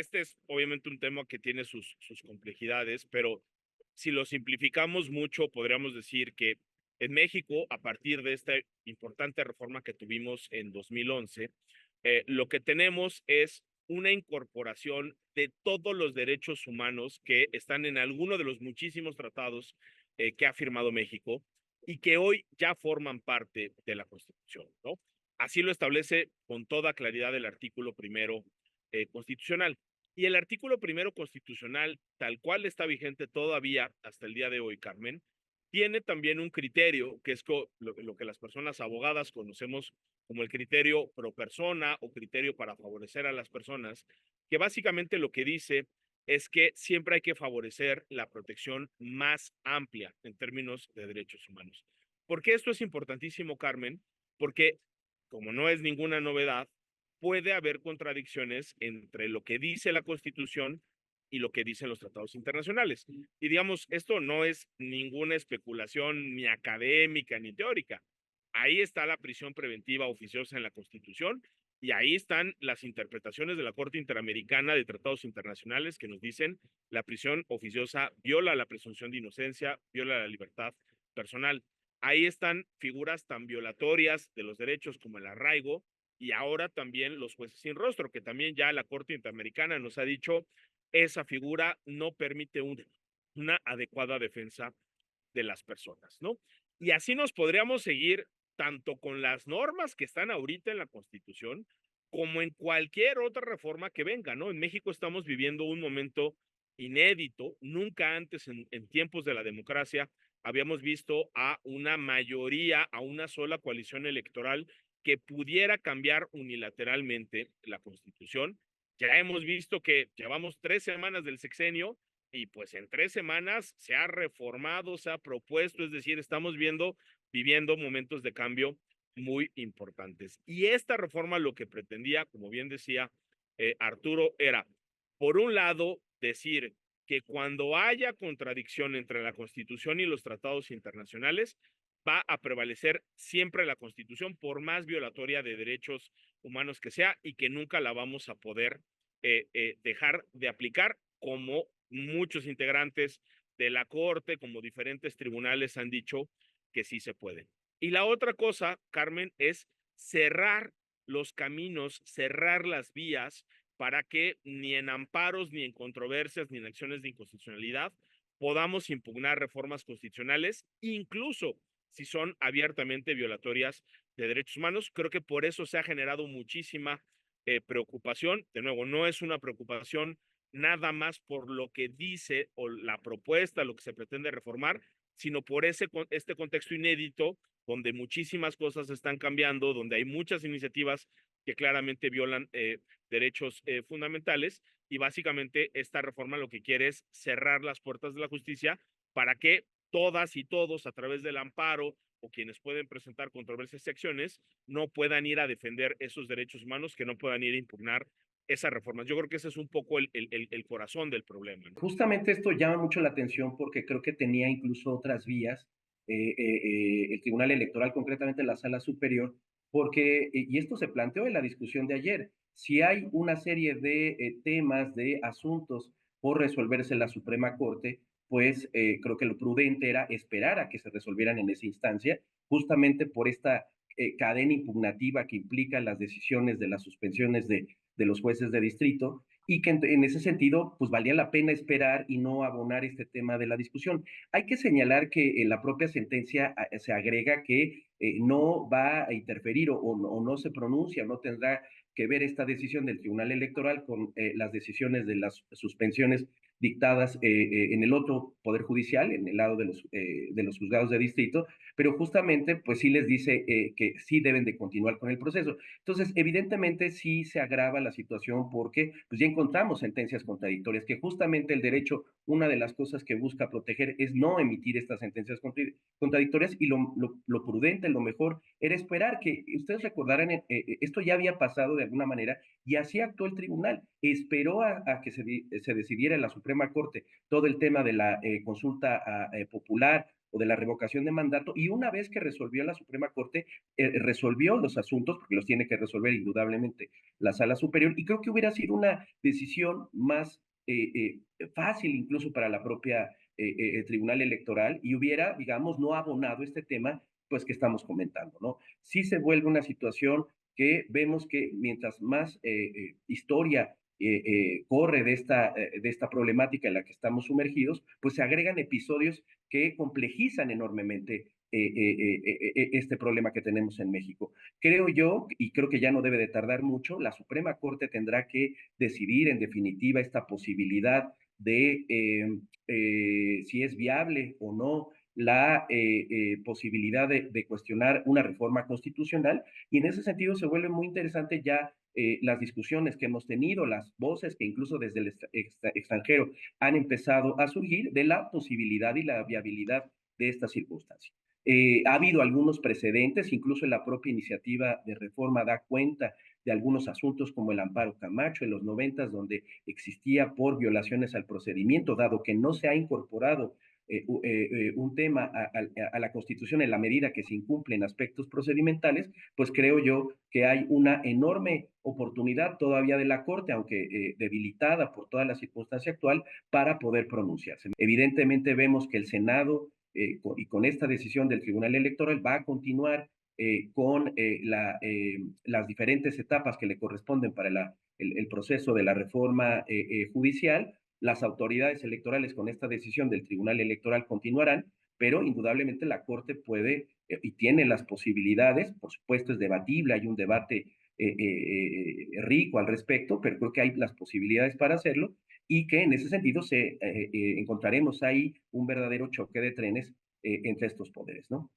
este es obviamente un tema que tiene sus complejidades, pero si lo simplificamos mucho, podríamos decir que en México, a partir de esta importante reforma que tuvimos en 2011, lo que tenemos es una incorporación de todos los derechos humanos que están en alguno de los muchísimos tratados que ha firmado México y que hoy ya forman parte de la Constitución, ¿no? Así lo establece con toda claridad el artículo primero constitucional. Y el artículo primero constitucional, tal cual está vigente todavía hasta el día de hoy, Carmen, tiene también un criterio que es lo que las personas abogadas conocemos como el criterio pro persona o criterio para favorecer a las personas, que básicamente lo que dice es que siempre hay que favorecer la protección más amplia en términos de derechos humanos. ¿Por qué esto es importantísimo, Carmen? Porque, como no es ninguna novedad, puede haber contradicciones entre lo que dice la Constitución y lo que dicen los tratados internacionales. Y digamos, esto no es ninguna especulación ni académica ni teórica. Ahí está la prisión preventiva oficiosa en la Constitución y ahí están las interpretaciones de la Corte Interamericana de Tratados Internacionales que nos dicen la prisión oficiosa viola la presunción de inocencia, viola la libertad personal. Ahí están figuras tan violatorias de los derechos como el arraigo y ahora también los jueces sin rostro, que también ya la Corte Interamericana nos ha dicho esa figura no permite una adecuada defensa de las personas, ¿no? Y así nos podríamos seguir tanto con las normas que están ahorita en la Constitución como en cualquier otra reforma que venga, ¿no? En México estamos viviendo un momento inédito, nunca antes en tiempos de la democracia habíamos visto a una mayoría, a una sola coalición electoral que pudiera cambiar unilateralmente la Constitución. Ya hemos visto que llevamos 3 semanas del sexenio y pues en 3 semanas se ha reformado, se ha propuesto, es decir, estamos viviendo momentos de cambio muy importantes. Y esta reforma lo que pretendía, como bien decía Arturo, era, por un lado, decir que cuando haya contradicción entre la Constitución y los tratados internacionales, va a prevalecer siempre la Constitución, por más violatoria de derechos humanos que sea, y que nunca la vamos a poder dejar de aplicar, como muchos integrantes de la Corte, como diferentes tribunales han dicho que sí se puede. Y la otra cosa, Carmen, es cerrar los caminos, cerrar las vías para que ni en amparos, ni en controversias, ni en acciones de inconstitucionalidad podamos impugnar reformas constitucionales, incluso si son abiertamente violatorias de derechos humanos. Creo que por eso se ha generado muchísima preocupación. De nuevo, no es una preocupación nada más por lo que dice o la propuesta, lo que se pretende reformar, sino por este contexto inédito donde muchísimas cosas están cambiando, donde hay muchas iniciativas que claramente violan derechos fundamentales, y básicamente esta reforma lo que quiere es cerrar las puertas de la justicia para que todas y todos, a través del amparo o quienes pueden presentar controversias y acciones, no puedan ir a defender esos derechos humanos, que no puedan ir a impugnar esas reformas. Yo creo que ese es un poco el corazón del problema, ¿no? Justamente esto llama mucho la atención porque creo que tenía incluso otras vías, el Tribunal Electoral, concretamente la Sala Superior, porque, y esto se planteó en la discusión de ayer, si hay una serie de temas, de asuntos por resolverse en la Suprema Corte, pues creo que lo prudente era esperar a que se resolvieran en esa instancia, justamente por esta cadena impugnativa que implica las decisiones de las suspensiones de los jueces de distrito, y que en ese sentido, pues valía la pena esperar y no abonar este tema de la discusión. Hay que señalar que en la propia sentencia se agrega que no va a interferir o no se pronuncia, no tendrá que ver esta decisión del Tribunal Electoral con las decisiones de las suspensiones dictadas en el otro Poder Judicial, en el lado de los juzgados de distrito, pero justamente pues sí les dice que sí deben de continuar con el proceso. Entonces, evidentemente sí se agrava la situación porque pues ya encontramos sentencias contradictorias, que justamente el derecho, una de las cosas que busca proteger es no emitir estas sentencias contradictorias, y lo prudente, lo mejor era esperar que, ustedes recordarán, esto ya había pasado de alguna manera y así actuó el tribunal, esperó a que se decidiera en la Suprema Corte todo el tema de la consulta popular o de la revocación de mandato, y una vez que resolvió la Suprema Corte, resolvió los asuntos, porque los tiene que resolver indudablemente la Sala Superior, y creo que hubiera sido una decisión más fácil incluso para la propia Tribunal Electoral y hubiera, digamos, no abonado este tema pues que estamos comentando, ¿no? Sí se vuelve una situación que vemos que mientras más historia corre de esta problemática en la que estamos sumergidos, pues se agregan episodios que complejizan enormemente este problema que tenemos en México. Creo yo, y creo que ya no debe de tardar mucho, la Suprema Corte tendrá que decidir en definitiva esta posibilidad de si es viable o no la posibilidad de cuestionar una reforma constitucional y en ese sentido se vuelve muy interesante ya las discusiones que hemos tenido, las voces que incluso desde el extranjero han empezado a surgir de la posibilidad y la viabilidad de esta circunstancia. Ha habido algunos precedentes, incluso en la propia iniciativa de reforma da cuenta de algunos asuntos como el amparo Camacho en los 90, donde existía por violaciones al procedimiento, dado que no se ha incorporado un tema a la Constitución en la medida que se incumplen aspectos procedimentales, pues creo yo que hay una enorme oportunidad todavía de la Corte, aunque debilitada por toda la circunstancia actual, para poder pronunciarse. Evidentemente vemos que el Senado y con esta decisión del Tribunal Electoral va a continuar con las diferentes etapas que le corresponden para el proceso de la reforma judicial. Las autoridades electorales con esta decisión del Tribunal Electoral continuarán, pero indudablemente la Corte puede y tiene las posibilidades, por supuesto es debatible, hay un debate rico al respecto, pero creo que hay las posibilidades para hacerlo y que en ese sentido encontraremos ahí un verdadero choque de trenes entre estos poderes, ¿no?